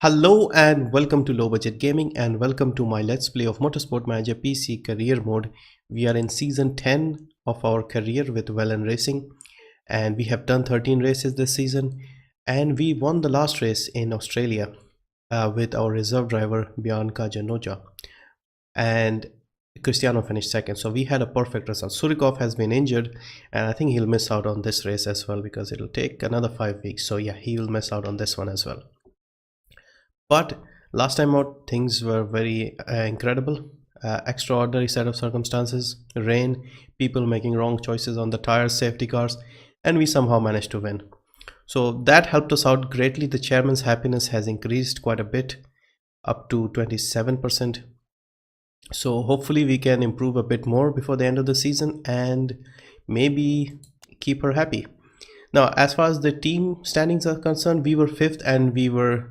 Hello and welcome to Low Budget Gaming and welcome to my Let's Play of Motorsport Manager PC Career Mode. We are in Season 10 of our career with Velan Racing and we have done 13 races this season and we won the last race in Australia with our reserve driver Bianca Janoja and Cristiano finished second. So we had a perfect result. Surikov has been injured and I think he'll miss out on this race as well because it'll take another 5 weeks. So yeah, he will miss out on this one as well. But last time out things were very incredible. Extraordinary set of circumstances, rain, people making wrong choices on the tires, safety cars, and we somehow managed to win. So that helped us out greatly. The chairman's happiness has increased quite a bit, up to 27%. So hopefully we can improve a bit more before the end of the season and maybe keep her happy. Now, as far as the team standings are concerned, we were 5th and we were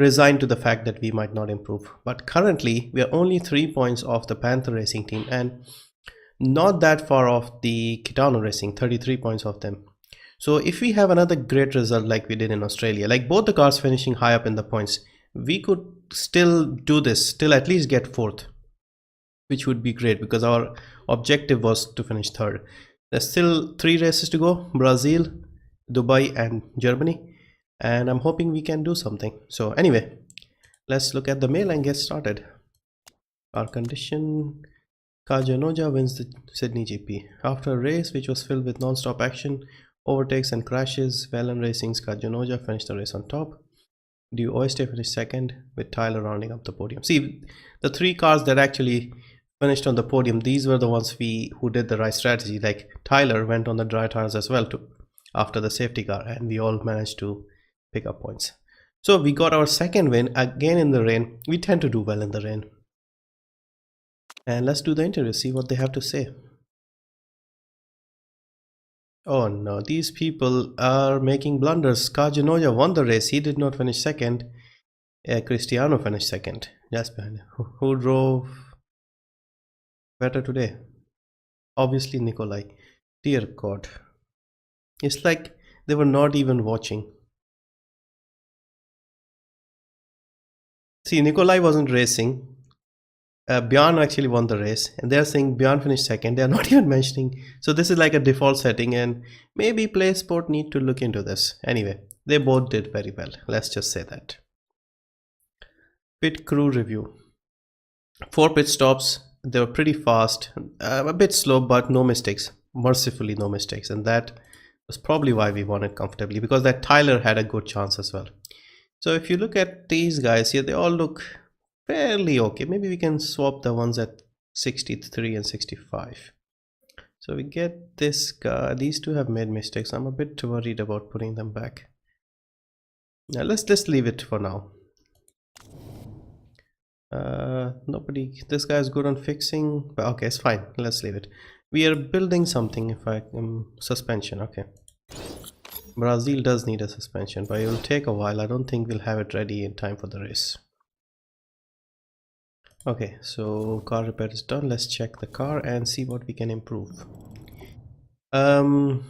resigned to the fact that we might not improve. But currently we are only 3 points off the Panther Racing team and not that far off the Kitano Racing, 33 points off them. So if we have another great result like we did in Australia, like both the cars finishing high up in the points, we could still do this, still at least get 4th, which would be great because our objective was to finish 3rd. There's still 3 races to go: Brazil, Dubai and Germany, and I'm hoping we can do something. So anyway, let's look at the mail and get started. Our condition: Janoja wins the Sydney GP. After a race which was filled with non-stop action, overtakes and crashes, Velan Racing's Janoja finished the race on top. Du Oyster finished second with Tyler rounding up the podium. See, the 3 cars that actually finished on the podium, these were the ones who did the right strategy. Like Tyler went on the dry tires as well after the safety car, and we all managed to pick up points. So we got our second win again in the rain. We tend to do well in the rain. And let's do the interview, see what they have to say. Oh no, these people are making blunders. Janoja won the race. He did not finish second. Cristiano finished second, just behind. Who drove better today? Obviously Nikolai. Dear God, it's like they were not even watching. See, Nikolai wasn't racing. Bjorn actually won the race and they're saying Bjorn finished second. They're not even mentioning. So this is like a default setting and maybe PlaySport need to look into this. Anyway, they both did very well. Let's just say that. Pit crew review. 4 pit stops. They were pretty fast, a bit slow, but no mistakes. Mercifully no mistakes. And that was probably why we won it comfortably, because that Tyler had a good chance as well. So if you look at these guys here, they all look fairly okay. Maybe we can swap the ones at 63 and 65. So we get this guy. These two have made mistakes. I'm a bit worried about putting them back. Now let's leave it for now. Nobody, this guy is good on fixing, but okay, it's fine. Let's leave it. We are building something. If I suspension, okay. Brazil does need a suspension, but it will take a while. I don't think we'll have it ready in time for the race. Okay, so car repair is done. Let's check the car and see what we can improve. So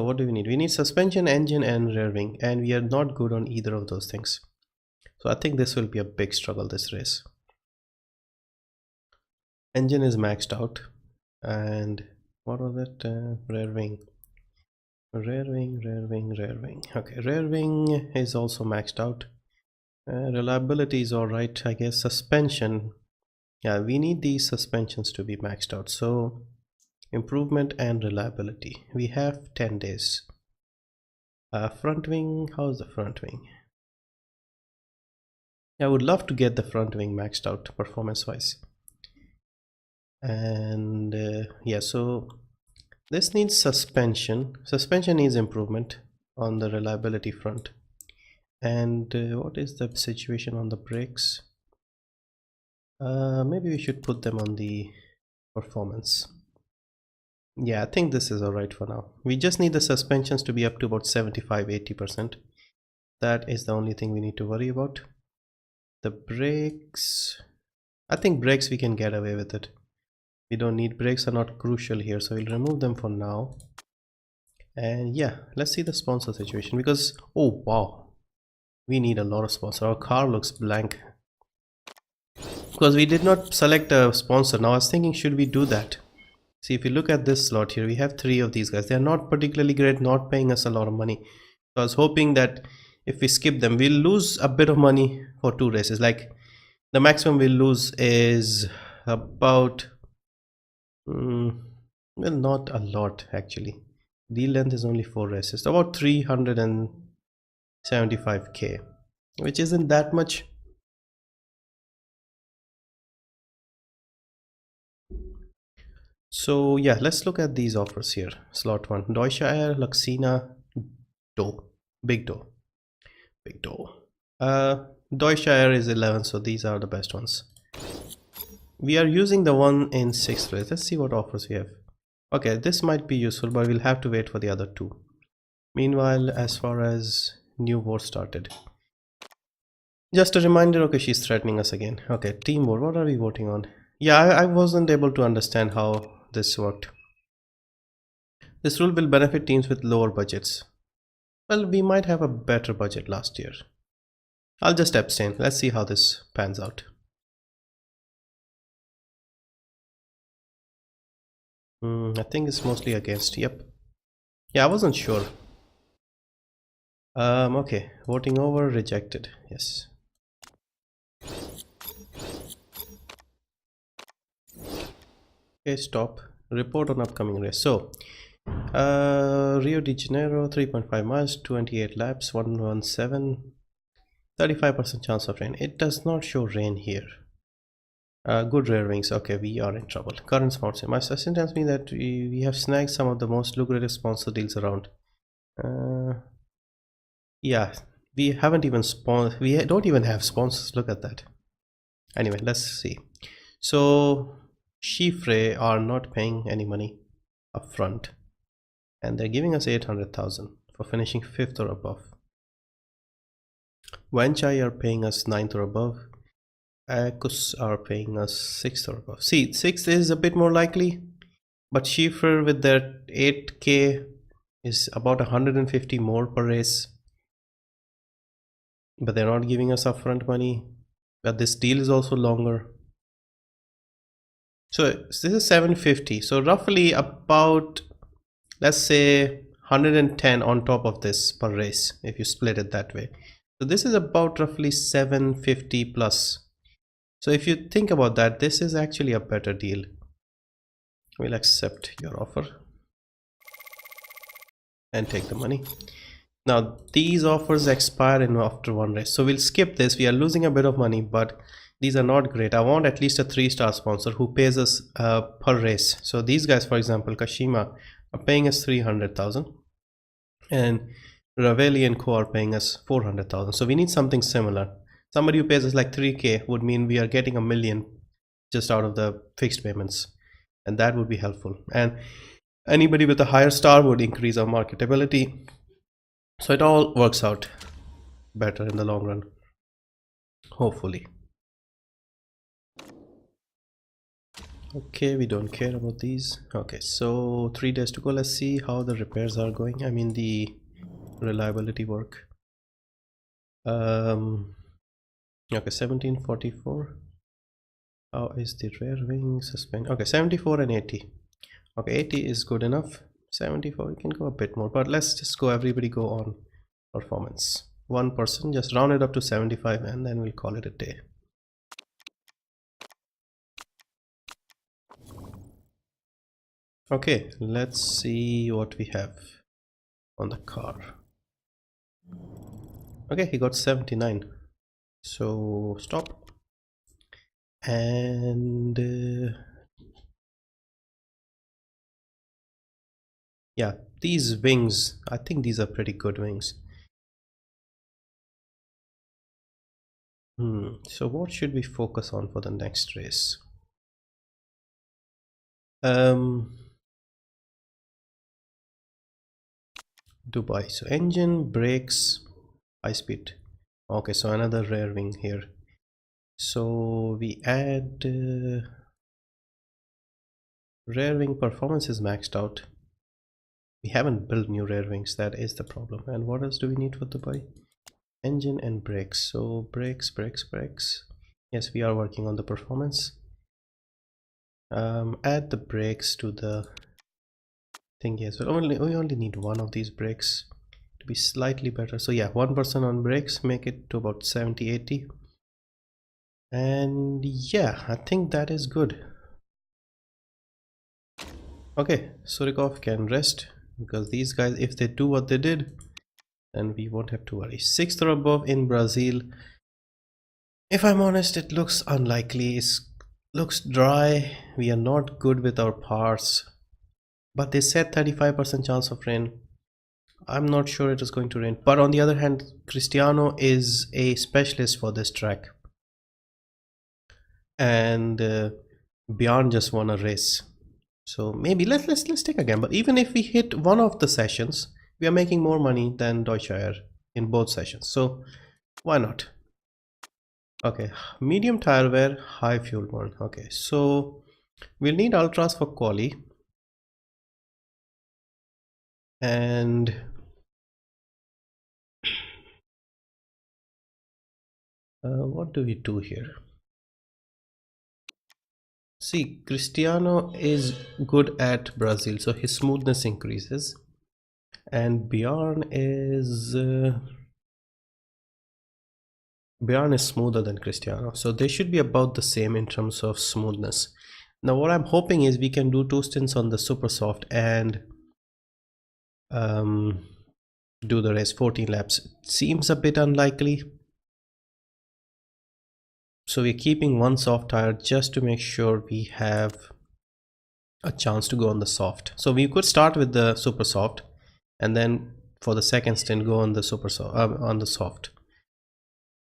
what do we need? We need suspension, engine and rear wing, and we are not good on either of those things. So I think this will be a big struggle this race. Engine is maxed out, and what was it? Rear wing. Okay, rear wing is also maxed out. Reliability is alright, I guess. Suspension, yeah, we need these suspensions to be maxed out. So improvement and reliability, we have 10 days. Front wing, how's the front wing? I would love to get the front wing maxed out performance wise. And yeah, so this needs suspension. Suspension needs improvement on the reliability front. And what is the situation on the brakes? Maybe we should put them on the performance. Yeah, I think this is alright for now. We just need the suspensions to be up to about 75-80%. That is the only thing we need to worry about. The brakes, I think brakes we can get away with it. We don't need, brakes are not crucial here, so we'll remove them for now. And yeah, let's see the sponsor situation, because oh wow, We need a lot of sponsors. Our car looks blank because we did not select a sponsor. Now I was thinking, should we do that? See, if you look at this slot here, we have 3 of these guys. They are not particularly great, not paying us a lot of money. So I was hoping that if we skip them, we'll lose a bit of money for 2 races. Like the maximum we'll lose is about well, not a lot actually. Deal length is only 4 races, about 375k, which isn't that much. So yeah, let's look at these offers here. Slot 1, Deutscher, Luxina, Doe, Big Doe, Big Doe. Deutscher is 11, so these are the best ones. We are using the one in 6th place. Let's see what offers we have. Okay, this might be useful, but we'll have to wait for the other 2. Meanwhile, as far as new war started, just a reminder. Okay, she's threatening us again. Okay, team war, what are we voting on? Yeah, I wasn't able to understand how this worked. This rule will benefit teams with lower budgets. Well, we might have a better budget last year. I'll just abstain. Let's see how this pans out. I think it's mostly against. Yep. Yeah, I wasn't sure. Okay, voting over, rejected. Yes. Okay, stop. Report on upcoming race. So Rio de Janeiro, 3.5 miles, 28 laps, 117, 35% chance of rain. It does not show rain here. Good rear wings. Okay, we are in trouble. Current sponsor. My assistant tells me that we have snagged some of the most lucrative sponsor deals around. Yeah, we haven't even we don't even have sponsors. Look at that. Anyway, let's see. So Chiffre are not paying any money up front, and they're giving us 800,000 for finishing 5th or above. Wenchai are paying us 9th or above. Akus are paying us 6th or above. See, 6th is a bit more likely, but Schiffer with their 8k is about 150 more per race, but they're not giving us upfront money. But this deal is also longer. So this is 750, so roughly about, let's say, 110 on top of this per race if you split it that way. So this is about roughly 750 plus. So if you think about that, this is actually a better deal. We'll accept your offer and take the money. Now these offers expire in after 1 race, so we'll skip this. We are losing a bit of money, but these are not great. I want at least a 3-star sponsor who pays us per race. So these guys, for example, Kashima, are paying us 300,000, and Ravelli and Co are paying us 400,000. So we need something similar. Somebody who pays us like 3k would mean we are getting $1 million just out of the fixed payments, and that would be helpful. And anybody with a higher star would increase our marketability. So it all works out better in the long run, hopefully. Okay, we don't care about these. Okay, so 3 days to go. Let's see how the repairs are going. I mean the reliability work. Okay, 1744. How is the rear wing suspend? Okay, 74 and 80. Okay, 80 is good enough. 74, we can go a bit more, but let's just go, everybody go on performance. 1 person, just round it up to 75, and then we'll call it a day. Okay, let's see what we have on the car. Okay, he got 79, so stop. And yeah, these wings, I think these are pretty good wings. So what should we focus on for the next race? Dubai. So engine, brakes, high speed. Okay, so another rear wing here. So we add rear wing performance is maxed out. We haven't built new rear wings, that is the problem. And what else do we need for Dubai? engine and brakes. So brakes. Yes, we are working on the performance. Add the brakes to the thing as well. We only need one of these brakes to be slightly better. So yeah, 1% on brakes, make it to about 70-80. And yeah, I think that is good. Okay, Surikov can rest, because these guys, if they do what they did, then we won't have to worry. 6th or above in Brazil. If I'm honest, it looks unlikely. It looks dry. We are not good with our parts, but they said 35% chance of rain. I'm not sure it is going to rain, but on the other hand, Cristiano is a specialist for this track, and Bjorn just won a race. So maybe let's take a gamble. Even if we hit one of the sessions, we are making more money than Deutscher in both sessions. So why not? Okay, medium tire wear, high fuel burn. Okay, so we'll need ultras for quali. And what do we do here? See, Cristiano is good at Brazil, so his smoothness increases, and Bjorn is smoother than Cristiano, so they should be about the same in terms of smoothness. Now what I'm hoping is we can do 2 stints on the super soft and do the race 14 laps. It seems a bit unlikely, so we're keeping one soft tire just to make sure we have a chance to go on the soft. So we could start with the super soft and then for the second stint go on the on the soft.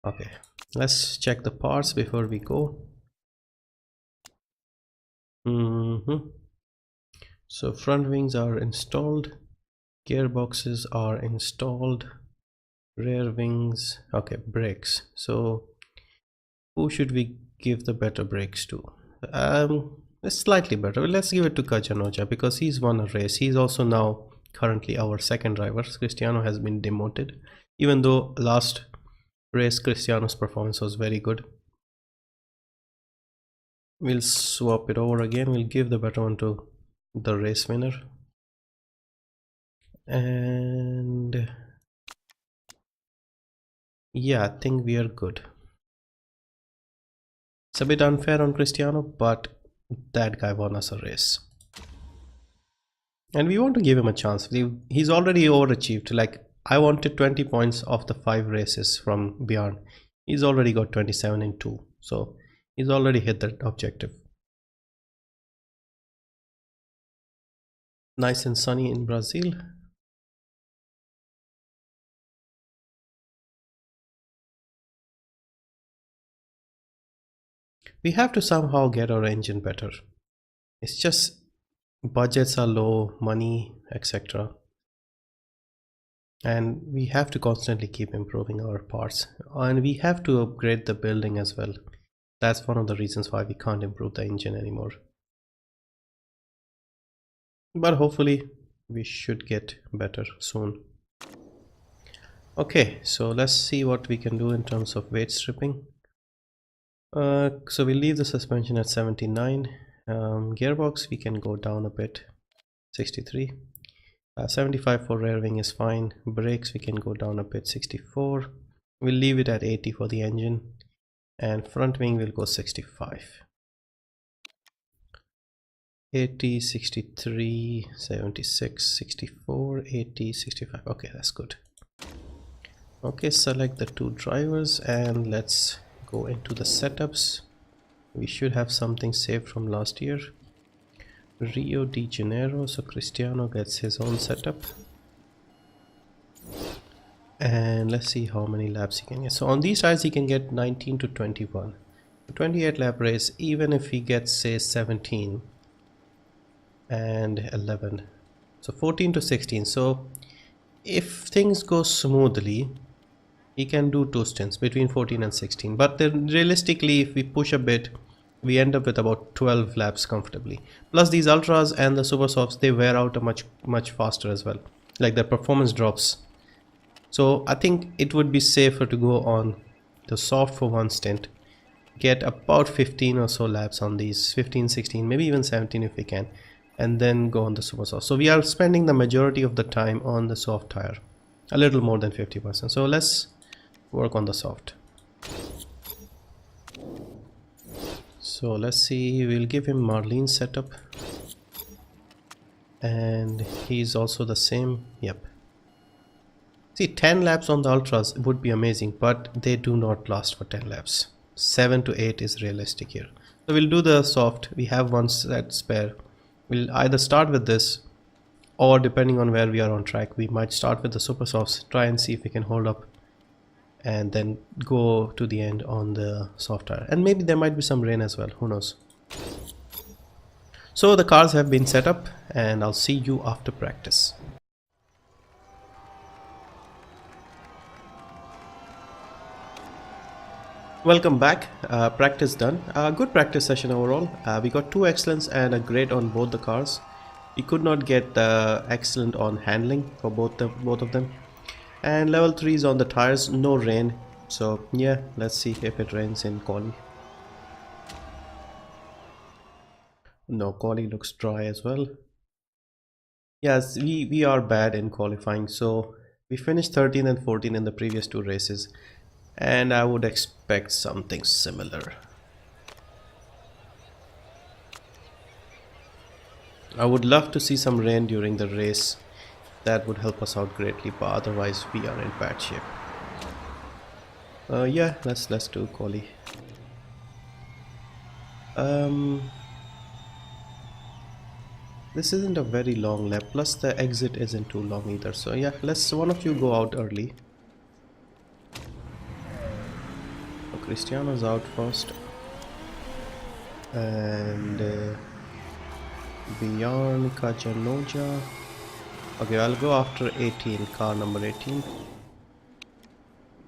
Okay, let's check the parts before we go. So front wings are installed, gearboxes are installed, rear wings. Okay, brakes. So who should we give the better brakes to? It's slightly better. Let's give it to Kajanoja because he's won a race. He's also now currently our second driver. Cristiano has been demoted, even though last race Cristiano's performance was very good. We'll swap it over again. We'll give the better one to the race winner. And yeah, I think we are good. It's a bit unfair on Cristiano, but that guy won us a race. And we want to give him a chance. He's already overachieved. Like, I wanted 20 points off the 5 races from Bjorn. He's already got 27 in 2. So he's already hit that objective. Nice and sunny in Brazil. We have to somehow get our engine better. It's just budgets are low, money, etc. And we have to constantly keep improving our parts, and we have to upgrade the building as well. That's one of the reasons why we can't improve the engine anymore, but hopefully we should get better soon. Okay, so let's see what we can do in terms of weight stripping. So we leave the suspension at 79. Gearbox we can go down a bit, 63. 75 for rear wing is fine. Brakes we can go down a bit, 64. We'll leave it at 80 for the engine, and front wing will go 65. 80, 63, 76, 64, 80, 65. Okay, that's good. Okay, select the 2 drivers and let's go into the setups. We should have something saved from last year. Rio de Janeiro, so Cristiano gets his own setup. And let's see how many laps he can get. So on these tires he can get 19 to 21. 28 lap race, even if he gets say 17 and 11. So 14 to 16. So if things go smoothly, he can do 2 stints between 14 and 16. But then realistically, if we push a bit, we end up with about 12 laps comfortably. Plus these ultras and the super softs, they wear out much faster as well. Like the performance drops So I think it would be safer to go on the soft for one stint, get about 15 or so laps on these, 15, 16, maybe even 17 if we can, and then go on the super soft. So we are spending the majority of the time on the soft tire, a little more than 50%. So let's work on the soft. So let's see, we'll give him Marlene's setup, and he's also the same. Yep. See, 10 laps on the ultras would be amazing, but they do not last for 10 laps. 7 to 8 is realistic here. So we'll do the soft. We have one set spare. We'll either start with this, or depending on where we are on track, we might start with the super softs, try and see if we can hold up, and then go to the end on the soft tire. And maybe there might be some rain as well, who knows. So the cars have been set up, and I'll see you after practice. Welcome back. Practice done. Good practice session overall. We got 2 excellents and a great on both the cars. We could not get the excellent on handling for both of them. And level 3s on the tires. No rain. So yeah, let's see if it rains in quali. No, quali looks dry as well. Yes, we are bad in qualifying. So we finished 13 and 14 in the previous 2 races. And I would expect something similar. I would love to see some rain during the race. That would help us out greatly, but otherwise we are in bad shape. Yeah, let's do quali. This isn't a very long lap, plus the exit isn't too long either. So yeah, let's one of you go out early. Cristiano's out first, and Bjorn Kajanoja. Okay, I'll go after 18, car number 18.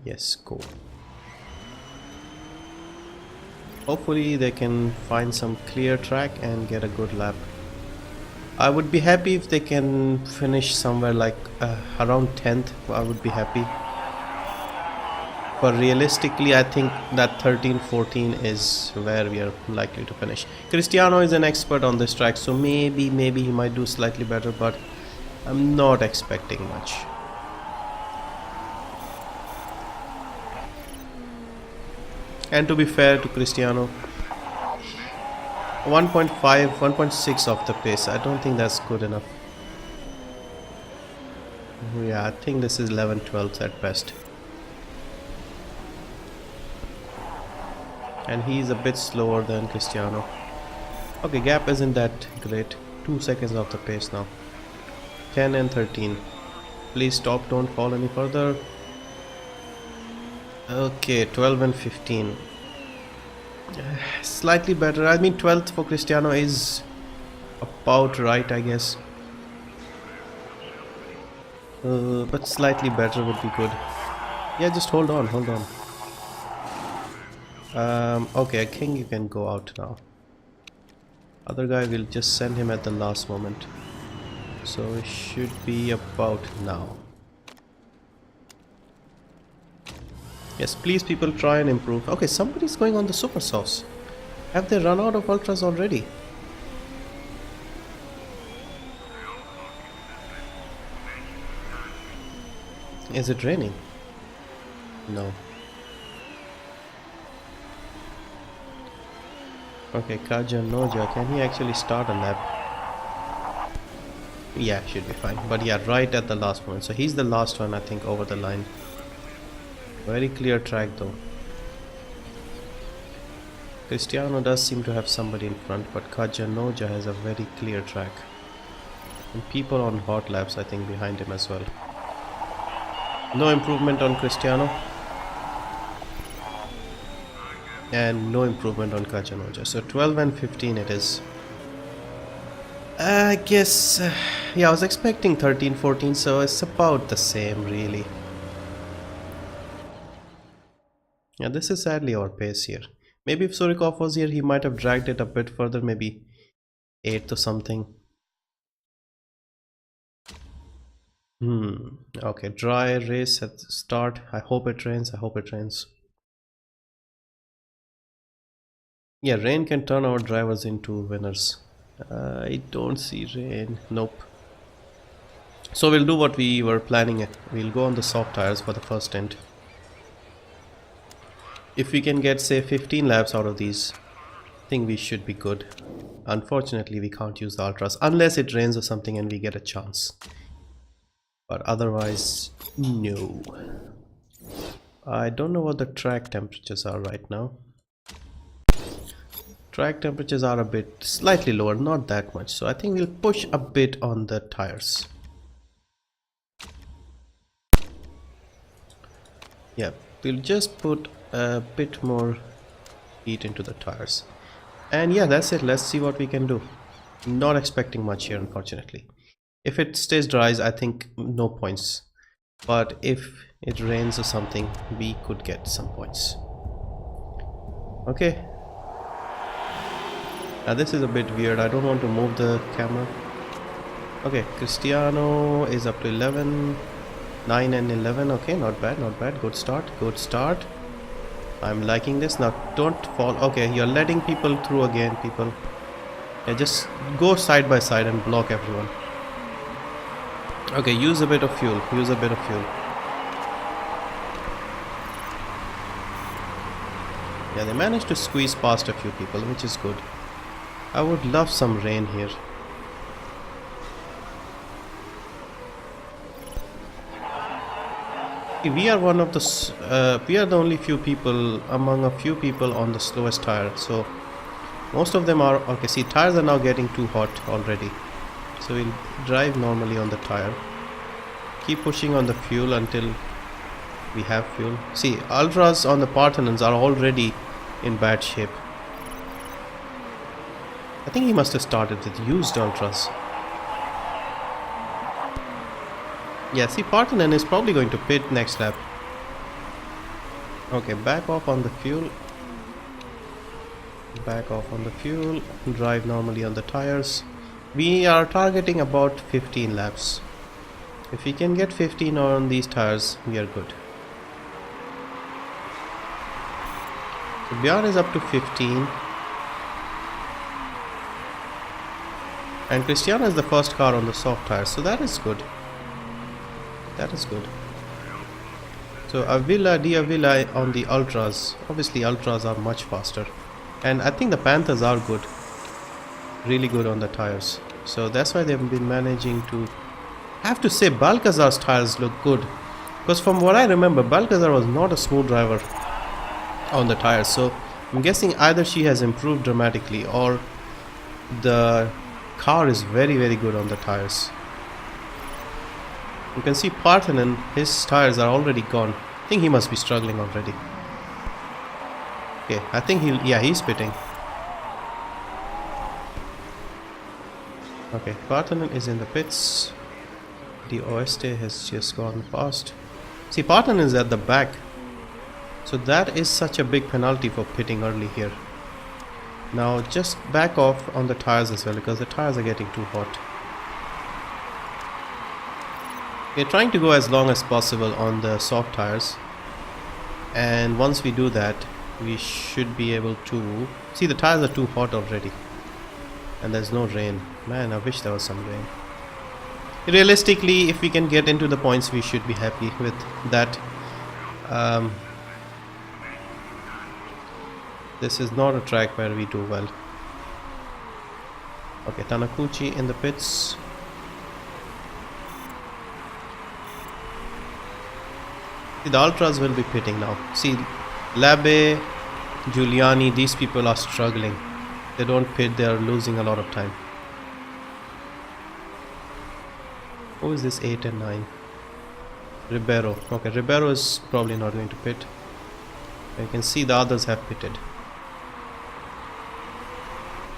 Yes, go. Hopefully they can find some clear track and get a good lap. I would be happy if they can finish somewhere like around 10th. I would be happy. But realistically, I think that 13-14 is where we are likely to finish. Cristiano is an expert on this track, so maybe he might do slightly better, but I'm not expecting much. And to be fair to Cristiano, 1.5, 1.6 off the pace, I don't think that's good enough. Yeah, I think this is 11-12 at best. And he's a bit slower than Cristiano. Okay, gap isn't that great. 2 seconds off the pace now. 10 and 13. Please stop, don't fall any further. Okay, 12 and 15. Slightly better. I mean, 12th for Cristiano is about right, I guess. But slightly better would be good. Yeah, just hold on. Okay, I think you can go out now. Other guy will just send him at the last moment. So it should be about now. Yes, please people try and improve. Okay, somebody's going on the super sauce. Have they run out of ultras already? Is it raining? No. Okay, Kaja Noja, can he actually start a lap? Yeah, should be fine. But yeah, right at the last moment. So he's the last one, I think, over the line. Very clear track though. Cristiano does seem to have somebody in front, but Kaja Noja has a very clear track. And people on hot laps, I think, behind him as well. No improvement on Cristiano. And no improvement on Kachanoja. So 12 and 15 it is. I guess, yeah, I was expecting 13, 14, so it's about the same really. Yeah, this is sadly our pace here. Maybe if Surikov was here, he might have dragged it a bit further, maybe 8th or something. Okay, dry race at the start. I hope it rains. I hope it rains. Yeah, rain can turn our drivers into winners. I don't see rain. Nope. So we'll do what we were planning. We'll go on the soft tires for the first stint. If we can get, say, 15 laps out of these, I think we should be good. Unfortunately, we can't use the ultras unless it rains or something and we get a chance. But otherwise, no. I don't know what the track temperatures are right now. Track temperatures are a bit slightly lower, not that much. So I think we'll push a bit on the tires. Yeah, we'll just put a bit more heat into the tires. And yeah, that's it. Let's see what we can do. Not expecting much here, unfortunately. If it stays dry, I think no points. But if it rains or something, we could get some points. Okay. Now this is a bit weird. I don't want to move the camera. Okay, Cristiano is up to 11. 9 and 11. Okay, not bad, not bad. Good start, good start. I'm liking this. Now don't fall. Okay, you're letting people through again, people. Yeah, just go side by side and block everyone. Okay, use a bit of fuel. Use a bit of fuel. Yeah, they managed to squeeze past a few people, which is good. I would love some rain here. We are one of the we are the only few people among a few people on the slowest tire, so most of them are okay. See, tires are now getting too hot already, so we'll drive normally on the tire, keep pushing on the fuel until we have fuel. See, ultras on the Parthenons are already in bad shape. I think he must have started with used ultras. Yeah, see, Parthenon is probably going to pit next lap. Okay, back off on the fuel. Back off on the fuel. Drive normally on the tires. We are targeting about 15 laps. If we can get 15 on these tires, we are good. So Björn is up to 15. And Cristiano is the first car on the soft tires, so that is good. That is good. So Avila, Avila on the ultras. Obviously ultras are much faster. And I think the Panthers are good. Really good on the tires. So that's why they've been managing to... I have to say Balcazar's tires look good. Because from what I remember, Balcazar was not a smooth driver on the tires. So I'm guessing either she has improved dramatically or the car is very, very good on the tires. You can see Parthenon, his tires are already gone. I think he must be struggling already. Okay, I think he's pitting. Okay, Parthenon is in the pits. The Oeste has just gone past. See, Parthenon is at the back. So that is such a big penalty for pitting early here. Now just back off on the tires as well, because the tires are getting too hot. We're trying to go as long as possible on the soft tires, and once we do that we should be able to... See, the tires are too hot already and there's no rain. Man, I wish there was some rain. Realistically, if we can get into the points, we should be happy with that. This is not a track where we do well. Okay, Tanakuchi in the pits. See, the ultras will be pitting now. See, Labe, Giuliani, these people are struggling. They don't pit, they are losing a lot of time. Who is this 8 and 9? Ribeiro. Okay, Ribeiro is probably not going to pit. You can see the others have pitted.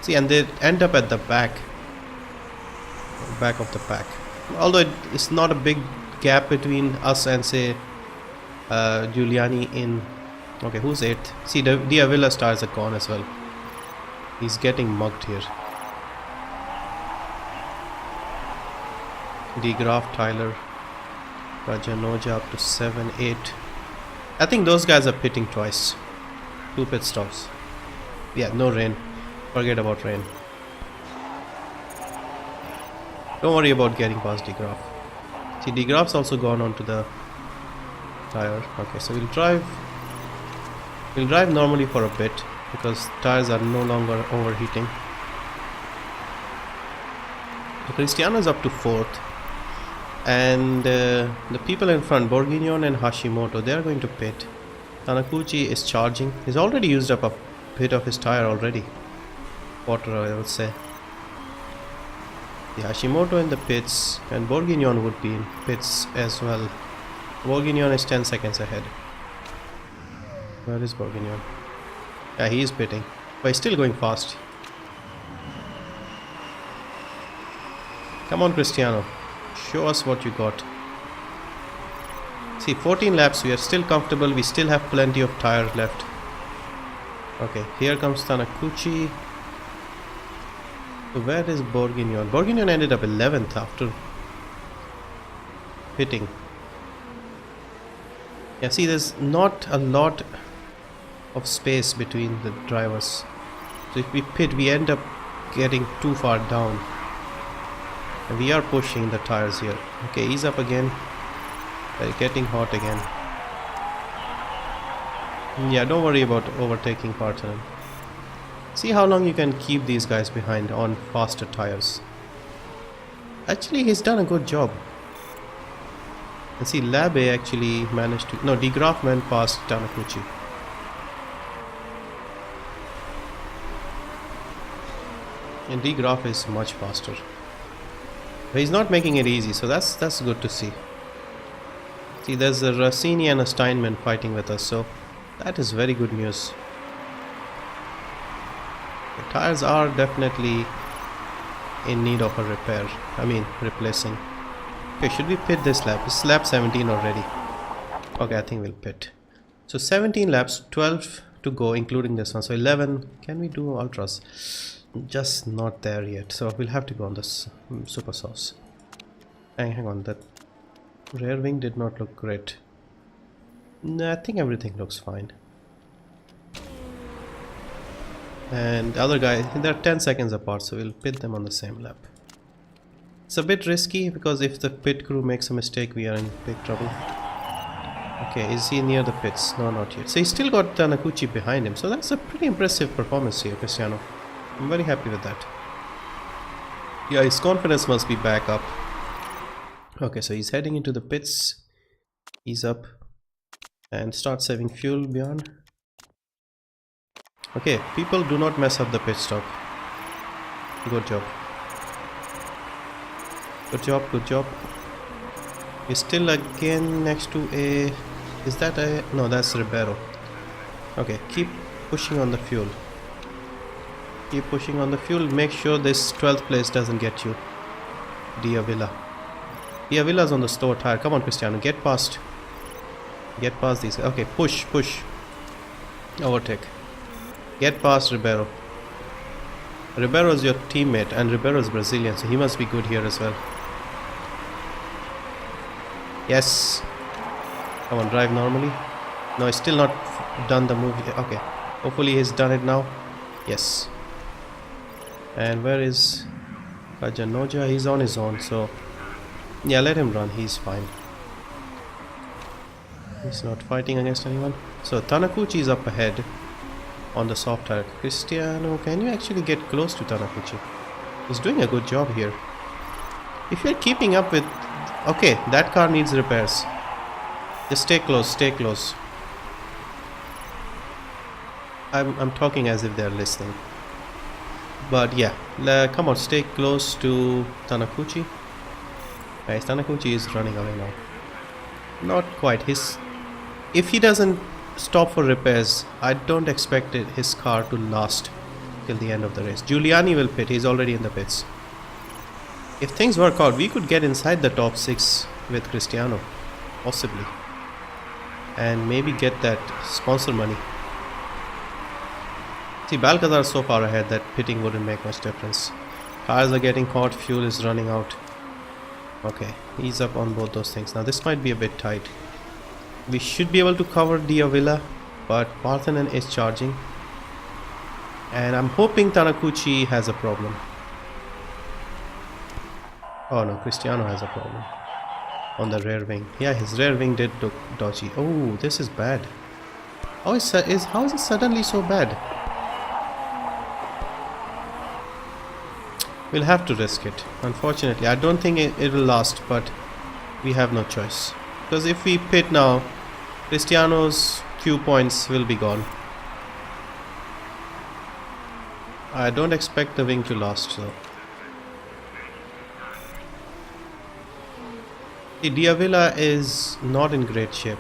See, and they end up at the back of the pack. Although it's not a big gap between us and, say, Giuliani in... Okay, who's 8th? See, the Avila stars are gone as well. He's getting mugged here. De Graaf, Tyler. Rajanoja up to 7, 8. I think those guys are pitting twice. 2 pit stops. Yeah, no rain. Forget about rain. Don't worry about getting past DeGraff. See, DeGraff's also gone onto the tire. Okay, so we'll drive normally for a bit because tires are no longer overheating. So Cristiano is up to 4th, and the people in front, Borghignon and Hashimoto, they are going to pit. Tanakuchi is charging. He's already used up a bit of his tire already. Quarter, I would say. The Hashimoto in the pits, and Borghignon would be in pits as well. Borghignon is 10 seconds ahead. Where is Borghignon? Yeah, he is pitting, but he's still going fast. Come on, Cristiano, show us what you got. See, 14 laps, we are still comfortable, we still have plenty of tire left. Okay, here comes Tanakuchi. So where is Borghignon? Borghignon ended up 11th after pitting. Yeah, see, there's not a lot of space between the drivers. So if we pit, we end up getting too far down. And we are pushing the tires here. Okay, he's up again. They're getting hot again. Yeah, don't worry about overtaking Partonen. See how long you can keep these guys behind on faster tires. Actually, he's done a good job. And see, Labe actually managed to... No, DeGraff went past Tanakuchi. And DeGraff is much faster. But he's not making it easy, so that's good to see. See, there's a Rossini and a Steinman fighting with us, so that is very good news. The tires are definitely in need of a repair. I mean, replacing. Okay, should we pit this lap? It's lap 17 already. Okay, I think we'll pit. So 17 laps, 12 to go, including this one. So 11. Can we do ultras? Just not there yet. So we'll have to go on this super sauce. Hang on, that rear wing did not look great. No, I think everything looks fine. And the other guy, they're 10 seconds apart, so we'll pit them on the same lap. It's a bit risky because if the pit crew makes a mistake, we are in big trouble. Okay, is he near the pits? No, not yet. So he's still got Tanakuchi behind him, so that's a pretty impressive performance here, Cristiano. I'm very happy with that. Yeah, his confidence must be back up. Okay, so he's heading into the pits. He's up. And start saving fuel, Bjorn. Okay, people, do not mess up the pit stop. Good job. Good job, good job. He's still again next to a... Is that a... No, that's Ribeiro. Okay, keep pushing on the fuel. Keep pushing on the fuel. Make sure this 12th place doesn't get you. Diavilla. Diavilla's on the slower tire. Come on, Cristiano, get past. Get past these. Okay, push, push. Overtake. Get past Ribeiro. Ribeiro is your teammate, and Ribeiro is Brazilian, so he must be good here as well. Yes. Come on, drive normally. No, he's still not done the move yet. Okay. Hopefully he's done it now. Yes. And where is Kajanoja? He's on his own, so yeah, let him run. He's fine. He's not fighting against anyone. So Tanakuchi is up ahead on the soft tire. Cristiano, can you actually get close to Tanakuchi? He's doing a good job here. If you're keeping up with... Okay, that car needs repairs. Just stay close, stay close. I'm talking as if they're listening. But yeah, come on, stay close to Tanakuchi. Guys, Tanakuchi is running away now. Not quite. If he doesn't stop for repairs, I don't expect his car to last till the end of the race. Giuliani will pit. He's already in the pits. If things work out, we could get inside the top 6 with Cristiano, possibly, and maybe get that sponsor money. See, Balcazar is so far ahead that pitting wouldn't make much difference. Tires are getting hot, fuel is running out. Okay, he's up on both those things. Now this might be a bit tight. We should be able to cover Diavila, but Parthenon is charging. And I'm hoping Tanakuchi has a problem. Oh no, Cristiano has a problem on the rear wing. Yeah, his rear wing did look dodgy. Oh, this is bad. How is it suddenly so bad? We'll have to risk it. Unfortunately, I don't think it will last, but we have no choice. Because if we pit now, Cristiano's few points will be gone. I don't expect the wing to last, so. Diavila is not in great shape.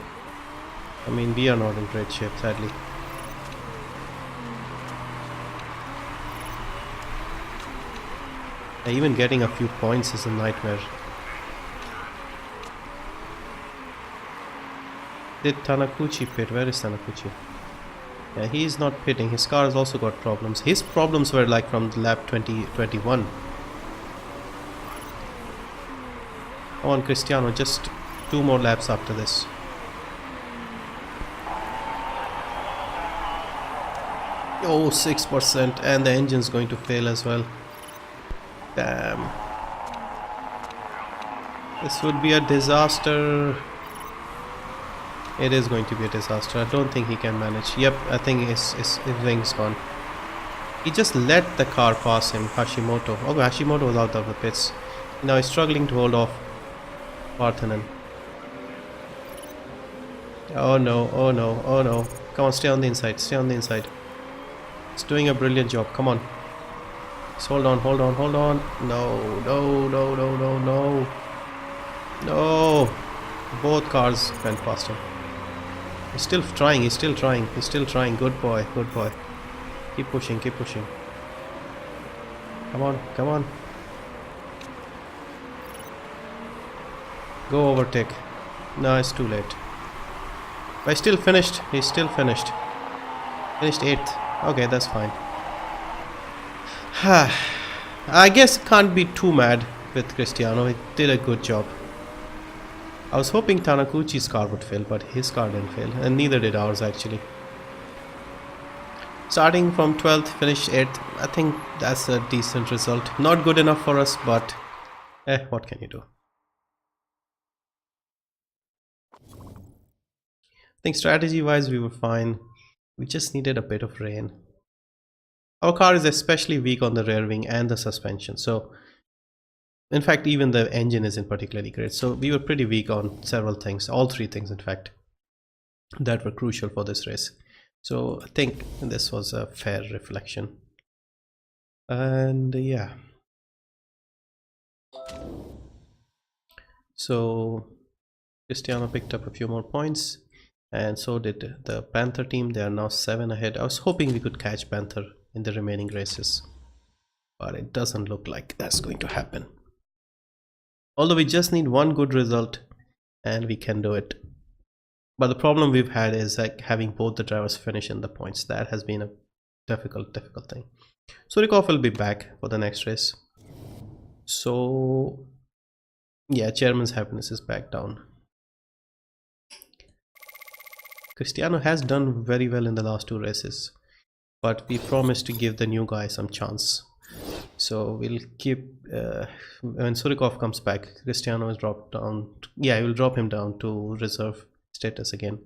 I mean, we are not in great shape, sadly. Even getting a few points is a nightmare. Did Tanakuchi pit? Where is Tanakuchi? Yeah, he is not pitting. His car has also got problems. His problems were like from the lap 2021. Come on, Cristiano, just 2 more laps after this. Oh, 6%, and the engine's going to fail as well. Damn. This would be a disaster. It is going to be a disaster. I don't think he can manage. Yep, I think his wing's gone. He just let the car pass him, Hashimoto. Oh, Hashimoto was out of the pits. Now he's struggling to hold off Parthenon. Oh no, oh no, oh no. Come on, stay on the inside, stay on the inside. It's doing a brilliant job, come on. Just hold on, hold on, hold on. No, no, no, no, no, no. No. Both cars went past him. He's still trying, he's still trying, he's still trying. Good boy, good boy. Keep pushing, keep pushing. Come on, come on. Go overtake. No, it's too late. But he's still finished, he's still finished. Finished 8th. Okay, that's fine. I guess can't be too mad with Cristiano. He did a good job. I was hoping Tanakuchi's car would fail, but his car didn't fail, and neither did ours actually. Starting from 12th, finished 8th. I think that's a decent result. Not good enough for us, but what can you do? I think strategy wise we were fine. We just needed a bit of rain. Our car is especially weak on the rear wing and the suspension, so in fact even the engine isn't particularly great, so we were pretty weak on several things, all 3 things in fact, that were crucial for this race. So I think this was a fair reflection. And yeah, so Cristiano picked up a few more points, and so did the Panther team. They are now 7 ahead. I was hoping we could catch Panther in the remaining races, but it doesn't look like that's going to happen. Although we just need one good result and we can do it. But the problem we've had is like having both the drivers finish in the points. That has been a difficult thing. Surikov will be back for the next race. So yeah, Chairman's happiness is back down. Cristiano has done very well in the last 2 races, but we promised to give the new guy some chance. So we'll keep when Surikov comes back, Cristiano is dropped down. Yeah, we'll drop him down to reserve status again.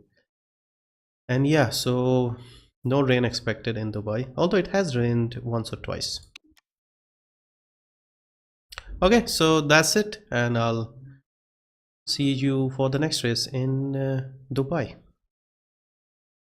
And yeah, so no rain expected in Dubai, although it has rained once or twice. Okay, so that's it, and I'll see you for the next race in Dubai.